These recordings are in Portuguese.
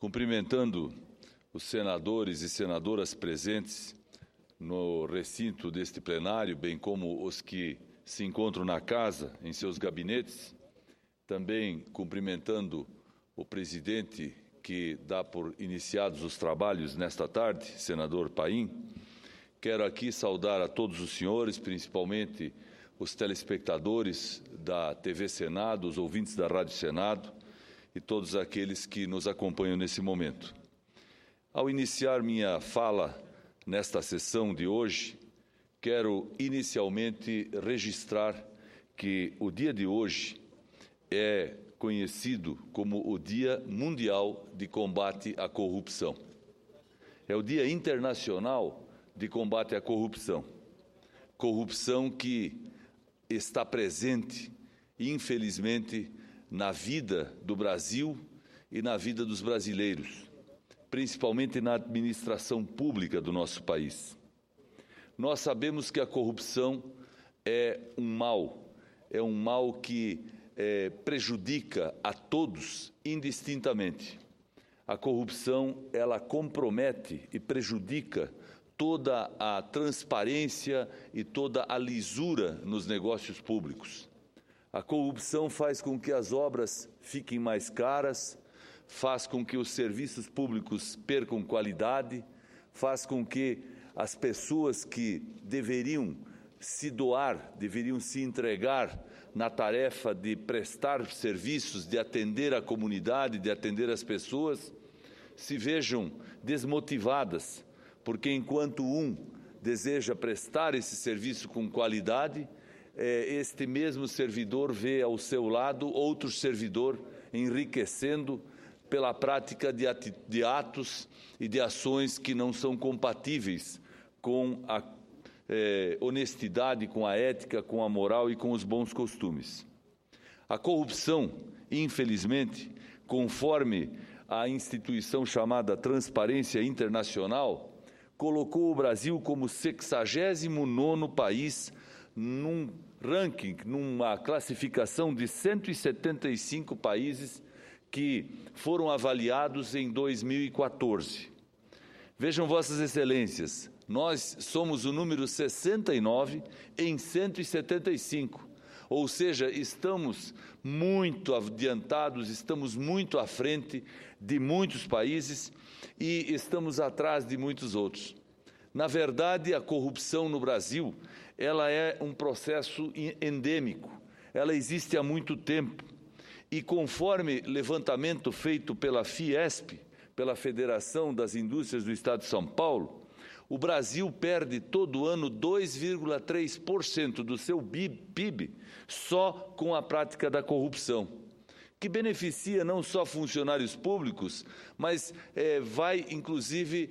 Cumprimentando os senadores e senadoras presentes no recinto deste plenário, bem como os que se encontram na casa, em seus gabinetes, também cumprimentando o presidente que dá por iniciados os trabalhos nesta tarde, senador Paim. Quero aqui saudar a todos os senhores, principalmente os telespectadores da TV Senado, os ouvintes da Rádio Senado e todos aqueles que nos acompanham nesse momento. Ao iniciar minha fala nesta sessão de hoje, quero inicialmente registrar que o dia de hoje é conhecido como o Dia Mundial de Combate à Corrupção. É o Dia Internacional de Combate à Corrupção. Corrupção que está presente, infelizmente, na vida do Brasil e na vida dos brasileiros, principalmente na administração pública do nosso país. Nós sabemos que a corrupção é um mal que prejudica a todos indistintamente. A corrupção, ela compromete e prejudica toda a transparência e toda a lisura nos negócios públicos. A corrupção faz com que as obras fiquem mais caras, faz com que os serviços públicos percam qualidade, faz com que as pessoas que deveriam se doar, deveriam se entregar na tarefa de prestar serviços, de atender a comunidade, de atender as pessoas, se vejam desmotivadas, porque enquanto um deseja prestar esse serviço com qualidade, este mesmo servidor vê ao seu lado outro servidor enriquecendo pela prática de atos e de ações que não são compatíveis com a honestidade, com a ética, com a moral e com os bons costumes. A corrupção, infelizmente, conforme a instituição chamada Transparência Internacional, colocou o Brasil como 69º país num ranking, numa classificação de 175 países que foram avaliados em 2014. Vejam, Vossas Excelências, nós somos o número 69 em 175, ou seja, estamos muito adiantados, estamos muito à frente de muitos países e estamos atrás de muitos outros. Na verdade, a corrupção no Brasil, ela é um processo endêmico, ela existe há muito tempo e conforme levantamento feito pela Fiesp, pela Federação das Indústrias do Estado de São Paulo, o Brasil perde todo ano 2,3% do seu PIB só com a prática da corrupção, que beneficia não só funcionários públicos, mas vai, inclusive,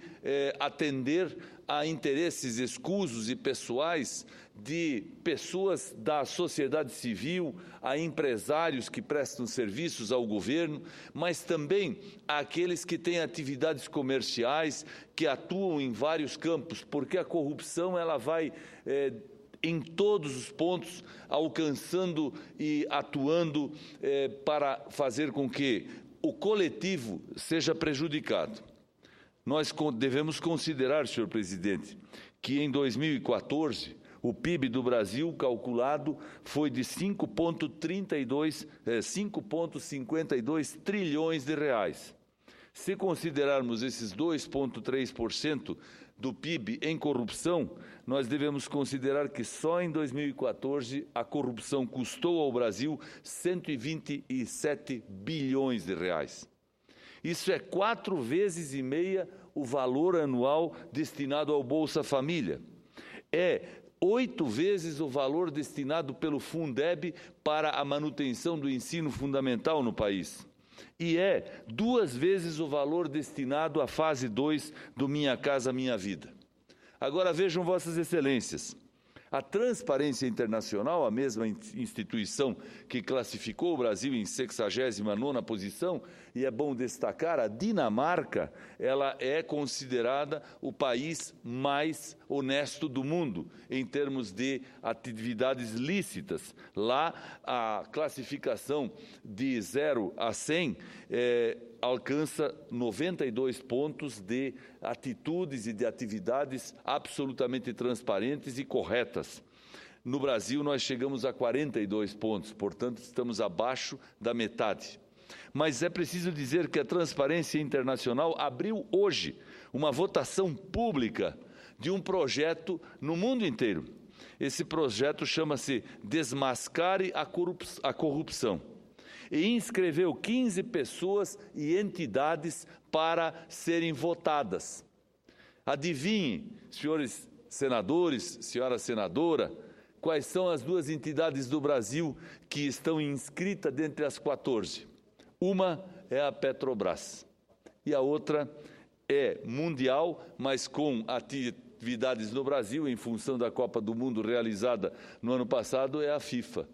atender a interesses escusos e pessoais de pessoas da sociedade civil, a empresários que prestam serviços ao governo, mas também àqueles que têm atividades comerciais, que atuam em vários campos, porque a corrupção ela vai em todos os pontos, alcançando e atuando para fazer com que o coletivo seja prejudicado. Nós devemos considerar, senhor presidente, que em 2014 o PIB do Brasil calculado foi de 5,52 trilhões de reais. Se considerarmos esses 2,3% do PIB em corrupção, nós devemos considerar que só em 2014 a corrupção custou ao Brasil 127 bilhões de reais. Isso é 4,5 vezes o valor anual destinado ao Bolsa Família. É 8 vezes o valor destinado pelo Fundeb para a manutenção do ensino fundamental no país. E é 2 vezes o valor destinado à fase 2 do Minha Casa Minha Vida. Agora vejam, Vossas Excelências, a Transparência Internacional, a mesma instituição que classificou o Brasil em 69ª posição, e é bom destacar, a Dinamarca, ela é considerada o país mais honesto do mundo, em termos de atividades lícitas. Lá, a classificação de 0 a 100 alcança 92 pontos de atitudes e de atividades absolutamente transparentes e corretas. No Brasil, nós chegamos a 42 pontos, portanto, estamos abaixo da metade. Mas é preciso dizer que a Transparência Internacional abriu hoje uma votação pública de um projeto no mundo inteiro. Esse projeto chama-se Desmascare a Corrupção. E inscreveu 15 pessoas e entidades para serem votadas. Adivinhem, senhores senadores, senhora senadora, quais são as duas entidades do Brasil que estão inscritas dentre as 14? Uma é a Petrobras e a outra é mundial, mas com atividades no Brasil, em função da Copa do Mundo realizada no ano passado, é a FIFA,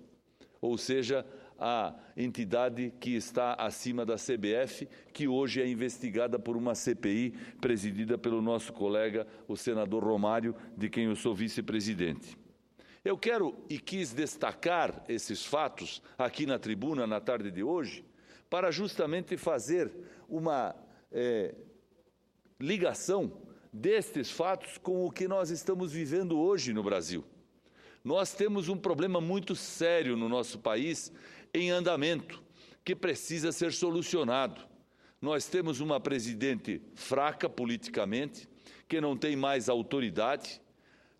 ou seja, a entidade que está acima da CBF, que hoje é investigada por uma CPI presidida pelo nosso colega, o senador Romário, de quem eu sou vice-presidente. Eu quero e quis destacar esses fatos aqui na tribuna na tarde de hoje, para justamente fazer uma ligação destes fatos com o que nós estamos vivendo hoje no Brasil. Nós temos um problema muito sério no nosso país em andamento, que precisa ser solucionado. Nós temos uma presidente fraca politicamente, que não tem mais autoridade,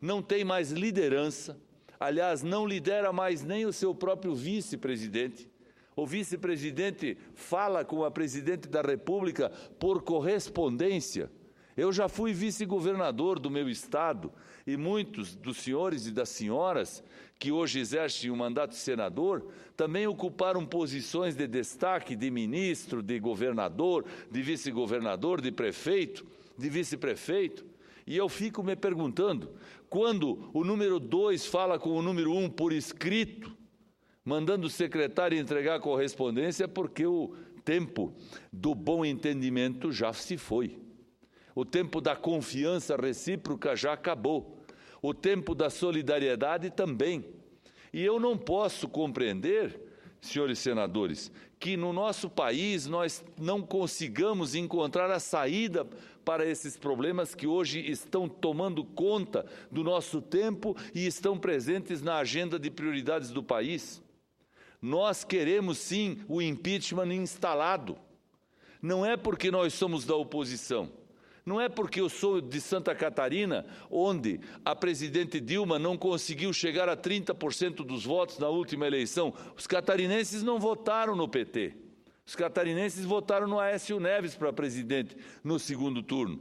não tem mais liderança, aliás, não lidera mais nem o seu próprio vice-presidente. O vice-presidente fala com a presidente da República por correspondência. Eu já fui vice-governador do meu estado e muitos dos senhores e das senhoras que hoje exercem o mandato de senador também ocuparam posições de destaque de ministro, de governador, de vice-governador, de prefeito, de vice-prefeito. E eu fico me perguntando, quando o número 2 fala com o número 1 por escrito, mandando o secretário entregar a correspondência, porque o tempo do bom entendimento já se foi. O tempo da confiança recíproca já acabou. O tempo da solidariedade também. E eu não posso compreender, senhores senadores, que no nosso país nós não consigamos encontrar a saída para esses problemas que hoje estão tomando conta do nosso tempo e estão presentes na agenda de prioridades do país. Nós queremos, sim, o impeachment instalado. Não é porque nós somos da oposição. Não é porque eu sou de Santa Catarina, onde a presidente Dilma não conseguiu chegar a 30% dos votos na última eleição. Os catarinenses não votaram no PT. Os catarinenses votaram no Aécio Neves para presidente no segundo turno.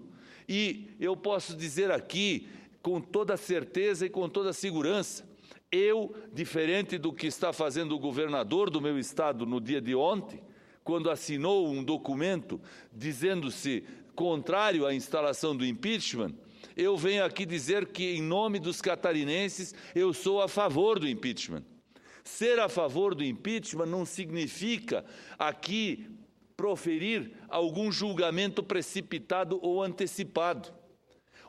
E eu posso dizer aqui, com toda certeza e com toda segurança, eu, diferente do que está fazendo o governador do meu estado no dia de ontem, quando assinou um documento dizendo-se contrário à instalação do impeachment, eu venho aqui dizer que, em nome dos catarinenses, eu sou a favor do impeachment. Ser a favor do impeachment não significa aqui proferir algum julgamento precipitado ou antecipado.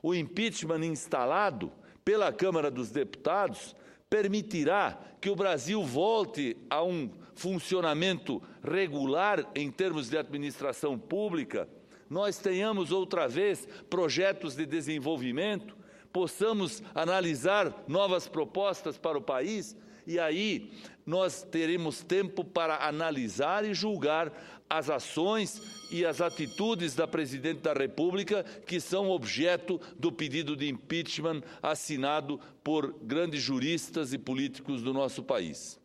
O impeachment instalado pela Câmara dos Deputados permitirá que o Brasil volte a um funcionamento regular em termos de administração pública, nós tenhamos outra vez projetos de desenvolvimento, possamos analisar novas propostas para o país e aí nós teremos tempo para analisar e julgar as ações e as atitudes da Presidente da República que são objeto do pedido de impeachment assinado por grandes juristas e políticos do nosso país.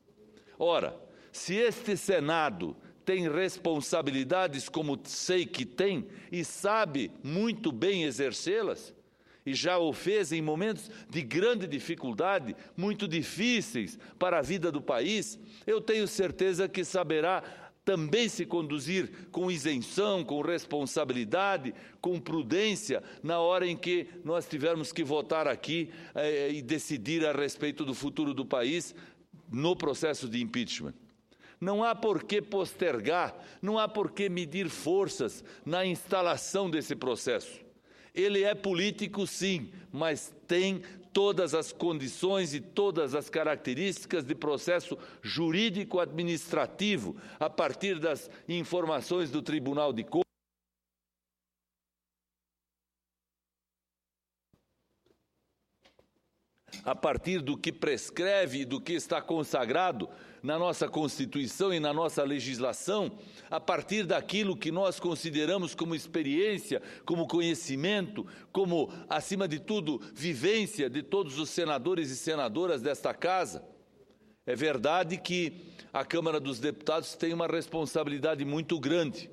Ora, se este Senado tem responsabilidades como sei que tem e sabe muito bem exercê-las, e já o fez em momentos de grande dificuldade, muito difíceis para a vida do país, eu tenho certeza que saberá também se conduzir com isenção, com responsabilidade, com prudência, na hora em que nós tivermos que votar aqui e decidir a respeito do futuro do país no processo de impeachment. Não há por que postergar, não há por que medir forças na instalação desse processo. Ele é político, sim, mas tem todas as condições e todas as características de processo jurídico-administrativo a partir das informações do Tribunal de Contas, a partir do que prescreve e do que está consagrado na nossa Constituição e na nossa legislação, a partir daquilo que nós consideramos como experiência, como conhecimento, como, acima de tudo, vivência de todos os senadores e senadoras desta Casa. É verdade que a Câmara dos Deputados tem uma responsabilidade muito grande,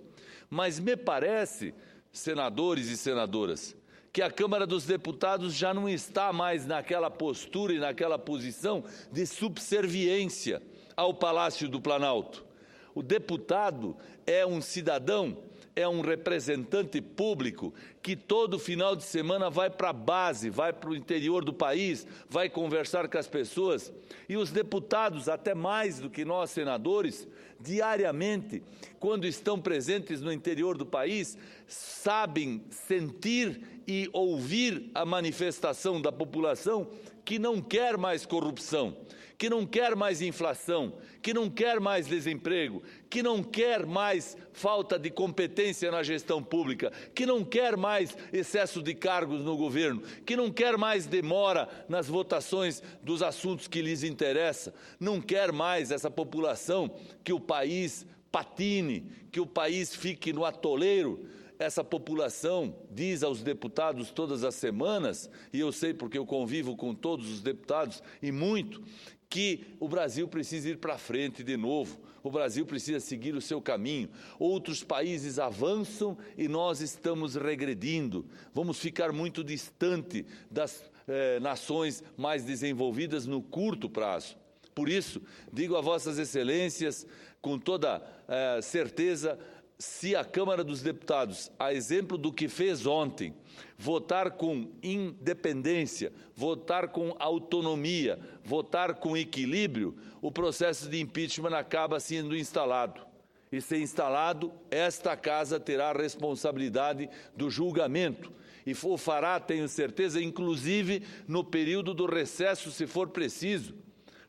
mas me parece, senadores e senadoras, que a Câmara dos Deputados já não está mais naquela postura e naquela posição de subserviência ao Palácio do Planalto. O deputado é um cidadão, é um representante público que todo final de semana vai para a base, vai para o interior do país, vai conversar com as pessoas. E os deputados, até mais do que nós senadores, diariamente, quando estão presentes no interior do país, sabem sentir e ouvir a manifestação da população que não quer mais corrupção, que não quer mais inflação, que não quer mais desemprego, que não quer mais falta de competência na gestão pública, que não quer mais excesso de cargos no governo, que não quer mais demora nas votações dos assuntos que lhes interessam, não quer mais essa população que o país patine, que o país fique no atoleiro. Essa população diz aos deputados todas as semanas, e eu sei porque eu convivo com todos os deputados e muito, que o Brasil precisa ir para frente de novo, o Brasil precisa seguir o seu caminho. Outros países avançam e nós estamos regredindo, vamos ficar muito distante das nações mais desenvolvidas no curto prazo. Por isso, digo a vossas excelências, com toda certeza, se a Câmara dos Deputados, a exemplo do que fez ontem, votar com independência, votar com autonomia, votar com equilíbrio, o processo de impeachment acaba sendo instalado. E se instalado, esta Casa terá a responsabilidade do julgamento. E o fará, tenho certeza, inclusive no período do recesso, se for preciso.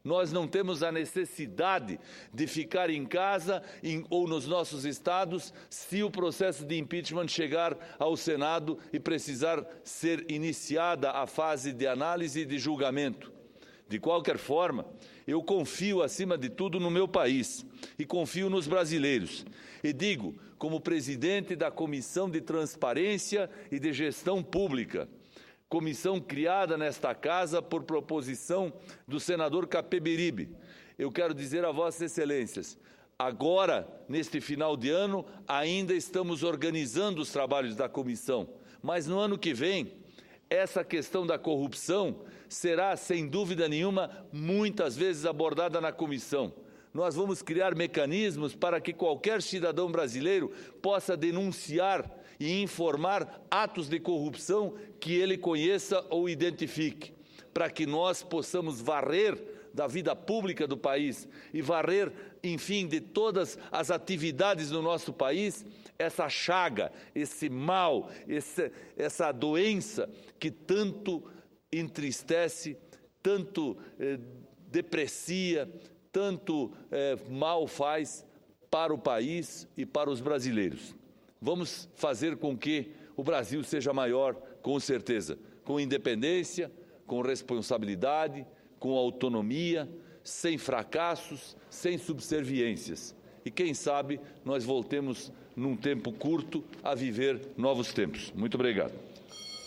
Nós não temos a necessidade de ficar em casa ou nos nossos estados se o processo de impeachment chegar ao Senado e precisar ser iniciada a fase de análise e de julgamento. De qualquer forma, eu confio acima de tudo no meu país e confio nos brasileiros. E digo, como presidente da Comissão de Transparência e de Gestão Pública, comissão criada nesta Casa por proposição do senador Capeberibe. Eu quero dizer a vossas excelências, agora, neste final de ano, ainda estamos organizando os trabalhos da comissão, mas no ano que vem, essa questão da corrupção será, sem dúvida nenhuma, muitas vezes abordada na comissão. Nós vamos criar mecanismos para que qualquer cidadão brasileiro possa denunciar e informar atos de corrupção que ele conheça ou identifique, para que nós possamos varrer da vida pública do país e varrer, enfim, de todas as atividades do nosso país, essa chaga, esse mal, essa doença que tanto entristece, tanto deprecia, tanto mal faz para o país e para os brasileiros. Vamos fazer com que o Brasil seja maior, com certeza, com independência, com responsabilidade, com autonomia, sem fracassos, sem subserviências. E quem sabe nós voltemos, num tempo curto, a viver novos tempos. Muito obrigado.